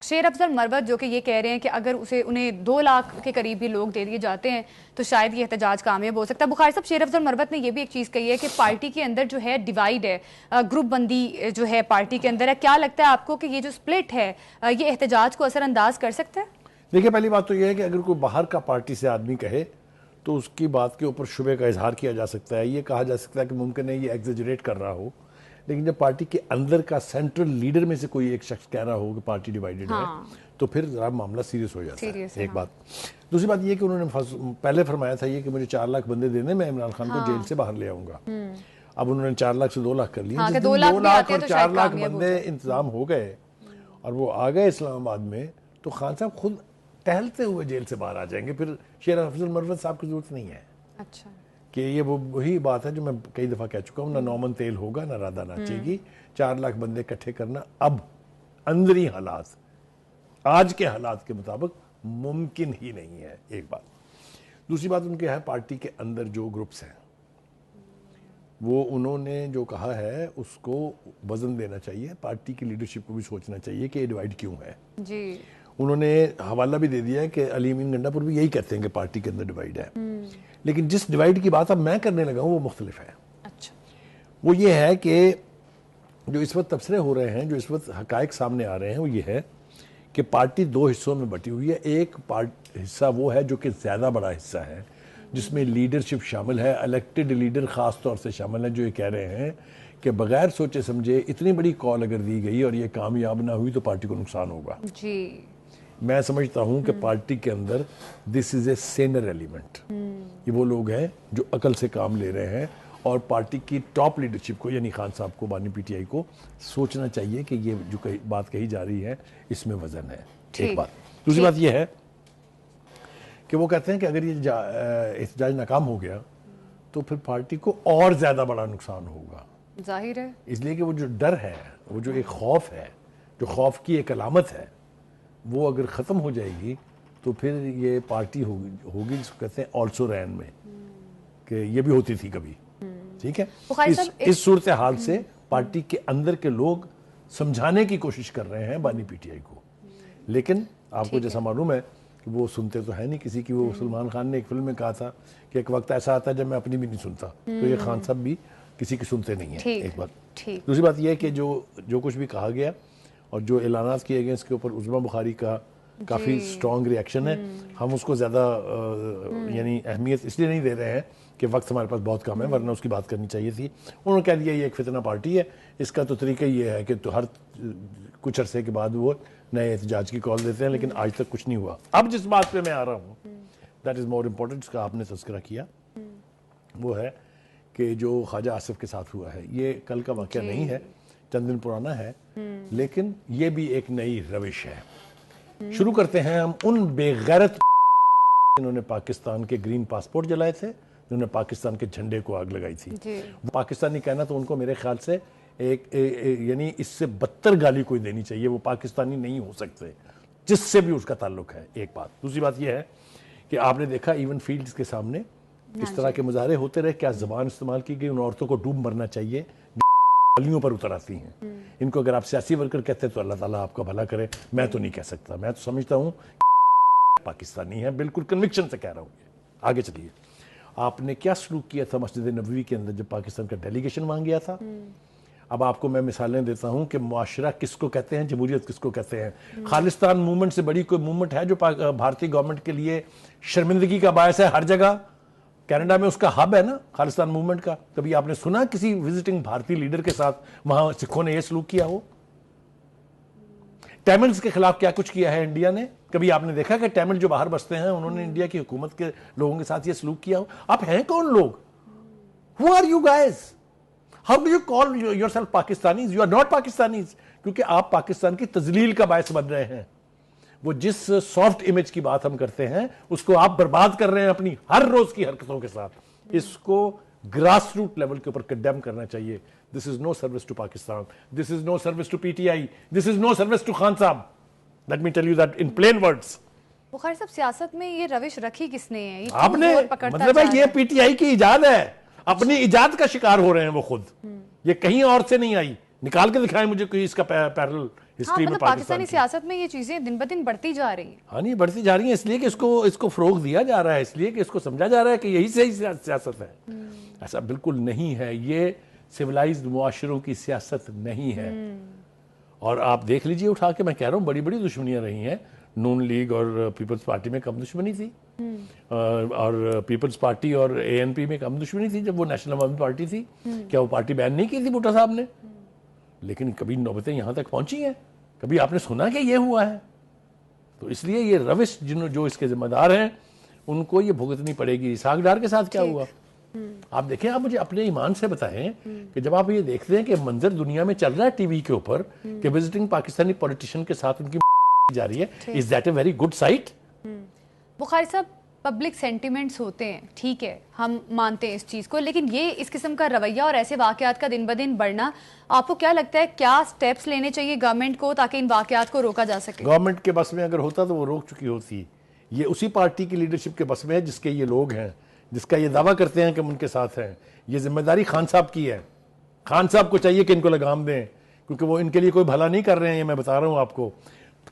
شیر افضل مروت جو کہ یہ کہہ رہے ہیں کہ اگر انہیں 2 لاکھ کے قریب بھی لوگ دے دیے جاتے ہیں تو شاید یہ احتجاج کامیاب ہو سکتا ہے. بخاری صاحب، شیر افضل مروت نے یہ بھی ایک چیز کہی ہے کہ پارٹی کے اندر جو ہے ڈیوائیڈ ہے، گروپ بندی جو ہے پارٹی کے اندر ہے. کیا لگتا ہے آپ کو کہ یہ جو سپلٹ ہے یہ احتجاج کو اثر انداز کر سکتا ہے؟ دیکھیں، پہلی بات تو یہ ہے کہ اگر کوئی باہر کا پارٹی سے آدمی کہے تو اس کی بات کے اوپر شبے کا اظہار کیا جا سکتا ہے. یہ کہا جا سکتا ہے کہ ممکن ہے یہ ایگزیجریٹ کر رہا ہو، لیکن جب پارٹی کے اندر کا سینٹرل لیڈر میں سے کوئی ایک شخص کہہ رہا ہو کہ پارٹی ڈیوائیڈڈ ہے تو پھر ذرا معاملہ سیریس ہو جاتا ہے. ایک بات. دوسری بات یہ کہ انہوں نے پہلے فرمایا تھا یہ کہ مجھے 4 لاکھ بندے دینے، میں عمران خان کو جیل سے باہر لے آؤں گا. اب انہوں نے 4 لاکھ سے 2 لاکھ کر لیے. جس دن 2 لاکھ اور 4 لاکھ بندے انتظام ہو گئے اور وہ آ گئے اسلام آباد میں، تو خان صاحب خود ٹہلتے ہوئے جیل سے باہر آ جائیں گے. پھر شیر افضل مروت صاحب کی ضرورت نہیں ہے. اچھا، کہ یہ وہی بات ہے جو میں کئی دفعہ کہہ چکا ہوں، نہ نومن تیل ہوگا نہ رادہ ناچے گی. 4 لاکھ بندے اکٹھے کرنا اب اندری حالات، آج کے حالات کے مطابق ممکن ہی نہیں ہے. ایک بات. دوسری بات ان کے ہے پارٹی کے اندر جو گروپس ہیں وہ انہوں نے جو کہا ہے اس کو وزن دینا چاہیے. پارٹی کی لیڈرشپ کو بھی سوچنا چاہیے کہ یہ ڈیوائیڈ کیوں ہے. جی انہوں نے حوالہ بھی دے دیا ہے کہ علی امین گنڈا پور بھی یہی کہتے ہیں کہ پارٹی کے اندر ڈیوائیڈ ہے. لیکن جس ڈیوائیڈ کی بات اب میں کرنے لگا ہوں وہ مختلف ہے. اچھا، وہ یہ ہے کہ جو اس وقت تبصرے ہو رہے ہیں، جو اس وقت حقائق سامنے آ رہے ہیں، وہ یہ ہے کہ پارٹی 2 حصوں میں بٹی ہوئی ہے. ایک حصہ وہ ہے جو کہ زیادہ بڑا حصہ ہے، جس میں لیڈرشپ شامل ہے، الیکٹڈ لیڈر خاص طور سے شامل ہے، جو یہ کہہ رہے ہیں کہ بغیر سوچے سمجھے اتنی بڑی کال اگر دی گئی اور یہ کامیاب نہ ہوئی تو پارٹی کو نقصان ہوگا. جی میں سمجھتا ہوں کہ پارٹی کے اندر دس از اے سینر ایلیمنٹ. یہ وہ لوگ ہیں جو عقل سے کام لے رہے ہیں اور پارٹی کی ٹاپ لیڈرشپ کو یعنی خان صاحب کو، بانی پی ٹی آئی کو سوچنا چاہیے کہ یہ جو بات کہی جا رہی ہے اس میں وزن ہے. ایک بات. دوسری بات یہ ہے کہ وہ کہتے ہیں کہ اگر یہ احتجاج ناکام ہو گیا تو پھر پارٹی کو اور زیادہ بڑا نقصان ہوگا. ظاہر ہے، اس لیے کہ وہ جو ڈر ہے، وہ جو ایک خوف ہے، جو خوف کی ایک علامت ہے، وہ اگر ختم ہو جائے گی تو پھر یہ پارٹی ہوگی جس کو کہتے ہیں آلسو رین میں، کہ یہ بھی ہوتی تھی کبھی. ٹھیک ہے. اس صورتحال سے پارٹی کے اندر کے لوگ سمجھانے کی کوشش کر رہے ہیں بانی پی ٹی آئی کو، لیکن آپ کو جیسا معلوم ہے کہ وہ سنتے تو ہے نہیں کسی کی. وہ سلمان خان نے ایک فلم میں کہا تھا کہ ایک وقت ایسا آتا ہے جب میں اپنی بھی نہیں سنتا، تو یہ خان صاحب بھی کسی کی سنتے نہیں ہیں. ایک بات. دوسری بات یہ ہے کہ جو کچھ بھی کہا گیا اور جو اعلانات کیے گئے اس کے اوپر عظمیٰ بخاری کا کافی سٹرونگ ریاکشن ہے. ہم اس کو زیادہ یعنی اہمیت اس لیے نہیں دے رہے ہیں کہ وقت ہمارے پاس بہت کم ہے، ورنہ اس کی بات کرنی چاہیے تھی. انہوں نے کہہ دیا یہ ایک فتنہ پارٹی ہے. اس کا تو طریقہ یہ ہے کہ تو ہر کچھ عرصے کے بعد وہ نئے احتجاج کی کال دیتے ہیں، لیکن آج تک کچھ نہیں ہوا. اب جس بات پہ میں آ رہا ہوں دیٹ از مور امپورٹنٹ، جس کا آپ نے تذکرہ کیا، وہ ہے کہ جو خواجہ آصف کے ساتھ ہوا ہے. یہ کل کا واقعہ نہیں ہے، چند دن پرانا ہے، لیکن یہ بھی ایک نئی روش ہے. شروع کرتے ہیں ہم ان بے غیرت جنہوں نے پاکستان کے گرین پاسپورٹ جلائے تھے، جنہوں نے پاکستان کے جھنڈے کو آگ لگائی تھی. پاکستانی کہنا تو ان کو میرے خیال سے یعنی اس سے بدتر گالی کوئی دینی چاہیے. وہ پاکستانی نہیں ہو سکتے جس سے بھی اس کا تعلق ہے. ایک بات. دوسری بات یہ ہے کہ آپ نے دیکھا ایون فیلڈز کے سامنے اس طرح کے مظاہرے ہوتے رہے. کیا زبان استعمال کی گئی. ان عورتوں کو ڈوب مرنا چاہیے گلیوں پر اتر آتی ہیں. ان کو اگر آپ سیاسی ورکر کہتے ہیں تو اللہ تعالیٰ آپ کا بھلا کرے. میں تو نہیں کہہ سکتا. میں تو سمجھتا ہوں پاکستانی ہے، بالکل کنوکشن سے کہہ رہا ہوں. آگے چلیے. آپ نے کیا سلوک کیا تھا مسجد نبوی کے اندر جب پاکستان کا ڈیلیگیشن وہاں گیا تھا. اب آپ کو میں مثالیں دیتا ہوں کہ معاشرہ کس کو کہتے ہیں، جمہوریت کس کو کہتے ہیں. خالصتان موومنٹ سے بڑی کوئی موومنٹ ہے جو بھارتی گورنمنٹ کے لیے شرمندگی کا باعث ہے. ہر جگہ کینیڈا میں اس کا ہب ہے نا خالصتان موومنٹ کا. کبھی آپ نے سنا کسی وزٹنگ بھارتی لیڈر کے ساتھ وہاں سکھوں نے یہ سلوک کیا ہو؟ ٹیملز کے خلاف کیا کچھ کیا ہے انڈیا نے؟ کبھی آپ نے دیکھا کہ ٹیمل جو باہر بستے ہیں انہوں نے انڈیا کی حکومت کے لوگوں کے ساتھ یہ سلوک کیا ہو؟ آپ ہیں کون لوگ؟ Who are you guys? How do you call yourself Pakistanis? You are not Pakistanis. کیونکہ آپ پاکستان کی تذلیل کا باعث بن رہے ہیں. وہ جس سافٹ امیج کی بات ہم کرتے ہیں اس کو آپ برباد کر رہے ہیں اپنی ہر روز کی حرکتوں کے ساتھ. اس کو گراس روٹ لیول کے اوپر کنڈیم کرنا چاہیے. This is no service to Pakistan. This is no service to PTI. This is no service to Khan Sahab. Let me tell you that in plain words. بخاری صاحب سیاست میں یہ روش رکھی کس نے ہے؟ آپ نے مطلب ہے یہ PTI کی ایجاد ہے. اپنی ایجاد کا شکار ہو رہے ہیں وہ خود. یہ کہیں اور سے نہیں آئی. نکال کے دکھائیں مجھے کوئی اس کا پیرل ہسٹری میں پاکستانی سیاست میں یہ چیزیں دن بدن بڑھتی جا رہی ہیں. ہاں نہیں بڑھتی جا رہی ہیں اس لیے کہ اس کو فروغ دیا جا رہا ہے, اس لیے کہ اس کو سمجھا جا رہا ہے کہ یہی صحیح سیاست ہے. ایسا بالکل نہیں ہے, یہ سویلائزڈ معاشروں کی سیاست نہیں ہے. اور آپ دیکھ لیجئے اٹھا کے, میں کہہ رہا ہوں بڑی بڑی دشمنیاں رہی ہیں. نون لیگ اور پیپلز پارٹی میں کم دشمنی تھی, اور پیپلز پارٹی اور اے این پی میں کم دشمنی تھی جب وہ نیشنل عوامی پارٹی تھی. کیا وہ پارٹی بین نہیں کی تھی بھٹو صاحب نے؟ لیکن کبھی نوبتیں یہاں تک پہنچی ہیں, کبھی آپ نے سنا کہ یہ ہوا ہے؟ تو اس لیے یہ روش جو اس کے ذمہ دار ہیں ان کو یہ بھگتنی پڑے گی. اسحاق ڈار کے ساتھ کیا ہوا آپ دیکھیں. آپ مجھے اپنے ایمان سے بتائیں کہ جب آپ یہ دیکھتے ہیں کہ منظر دنیا میں چل رہا ہے ٹی وی کے اوپر کہ وزٹنگ پاکستانی پولیٹیشین کے ساتھ ان کی جا رہی ہے, is that a very good site? Bukhari صاحب پبلک سینٹیمنٹس ہوتے ہیں, ٹھیک ہے, ہم مانتے ہیں اس چیز کو, لیکن یہ اس قسم کا رویہ اور ایسے واقعات کا دن بدن بڑھنا, آپ کو کیا لگتا ہے کیا سٹیپس لینے چاہیے گورنمنٹ کو تاکہ ان واقعات کو روکا جا سکے؟ گورنمنٹ کے بس میں اگر ہوتا تو وہ روک چکی ہوتی. یہ اسی پارٹی کی لیڈرشپ کے بس میں ہے جس کے یہ لوگ ہیں, جس کا یہ دعویٰ کرتے ہیں کہ ہم ان کے ساتھ ہیں. یہ ذمہ داری خان صاحب کی ہے. خان صاحب کو چاہیے کہ ان کو لگام دیں, کیونکہ وہ ان کے لیے کوئی بھلا نہیں کر رہے ہیں. یہ میں بتا رہا ہوں آپ کو,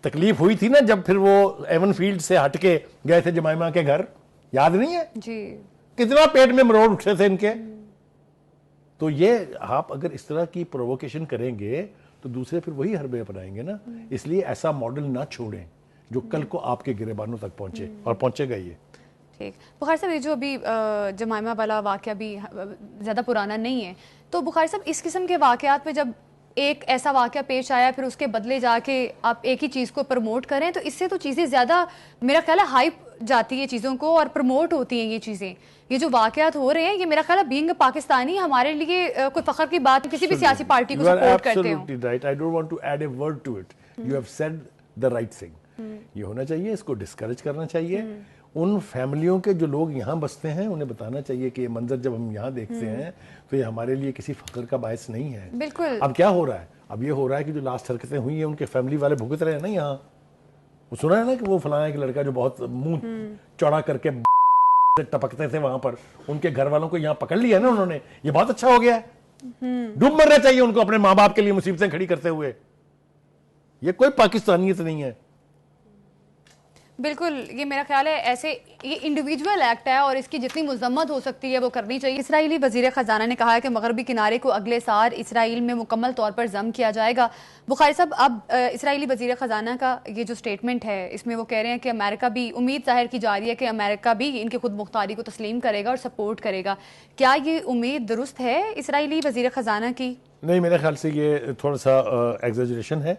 تکلیف ہوئی تھی نا جب پھر وہ ایون فیلڈ سے ہٹ کے گئے تھے جمائمہ کے گھر, یاد نہیں ہے جی کتنا پیٹ میں مروڑ اٹھے تھے ان کے؟ تو یہ آپ اگر اس طرح کی پرووکیشن کریں گے تو دوسرے پھر وہی حربے اپنائیں گے نا. اس لیے ایسا ماڈل نہ چھوڑیں جو کل کو آپ کے گریبانوں تک پہنچے, اور پہنچے گا یہ. ٹھیک. بخاری صاحب یہ جو ابھی جمائمہ والا واقعہ بھی زیادہ پرانا نہیں ہے, تو بخاری صاحب اس قسم کے واقعات میں جب ایک ایسا واقعہ پیش آیا پھر اس کے بدلے جا کے آپ ایک ہی چیز کو پروموٹ کریں تو اس سے تو چیزیں زیادہ میرا خیال ہے ہائپ جاتی ہے چیزوں کو اور پروموٹ ہوتی ہیں یہ چیزیں. یہ جو واقعات ہو رہے ہیں یہ میرا خیال ہے بینگ پاکستانی ہمارے لیے کوئی فخر کی بات, کسی بھی سیاسی پارٹی کو سپورٹ کرتے ہوں. Right. I don't want to add a word to it. You have said the right thing. یہ ہونا چاہیے, اس کو ڈسکریج کرنا چاہیے. ان فیملیوں کے جو لوگ یہاں بستے ہیں انہیں بتانا چاہیے کہ یہ منظر جب ہم یہاں دیکھتے ہیں تو یہ ہمارے لیے کسی فخر کا باعث نہیں ہے. بالکل. اب کیا ہو رہا ہے؟ اب یہ ہو رہا ہے کہ جو لاسٹ حرکتیں ہوئی ہیں ان کے فیملی والے بھگت رہے ہیں نا یہاں. وہ سنا ہے نا کہ وہ فلاں ایک لڑکا جو بہت منہ چوڑا کر کے ٹپکتے تھے وہاں پر, ان کے گھر والوں کو یہاں پکڑ لیا نا انہوں نے. یہ بہت اچھا ہو گیا ہے. ڈوب مرنا چاہیے ان کو اپنے ماں باپ کے لیے مصیبتیں کھڑی کرتے ہوئے. یہ کوئی پاکستانیت نہیں ہے. بالکل, یہ میرا خیال ہے ایسے یہ انڈیویجول ایکٹ ہے اور اس کی جتنی مذمت ہو سکتی ہے وہ کرنی چاہیے. اسرائیلی وزیر خزانہ نے کہا ہے کہ مغربی کنارے کو اگلے سال اسرائیل میں مکمل طور پر ضم کیا جائے گا. بخاری صاحب اب اسرائیلی وزیر خزانہ کا یہ جو سٹیٹمنٹ ہے اس میں وہ کہہ رہے ہیں کہ امریکہ بھی, امید ظاہر کی جا رہی ہے کہ امریکہ بھی ان کی خود مختاری کو تسلیم کرے گا اور سپورٹ کرے گا. کیا یہ امید درست ہے اسرائیلی وزیر خزانہ کی؟ نہیں, میرے خیال سے یہ تھوڑا سا ایگزیجریشن ہے,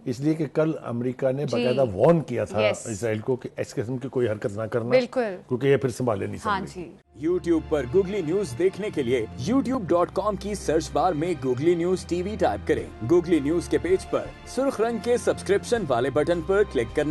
اس لیے کہ کل امریکہ نے باقاعدہ وارن کیا تھا اسرائیل کو کہ اس قسم کی کوئی حرکت نہ کرنا, کیونکہ یہ پھر سنبھالے نہیں سکتے. یوٹیوب پر گوگلی نیوز دیکھنے کے لیے youtube.com کی سرچ بار میں googly news T V type کریں. گوگلی نیوز کے پیج پر سرخ رنگ کے سبسکرپشن والے بٹن پر کلک کرنا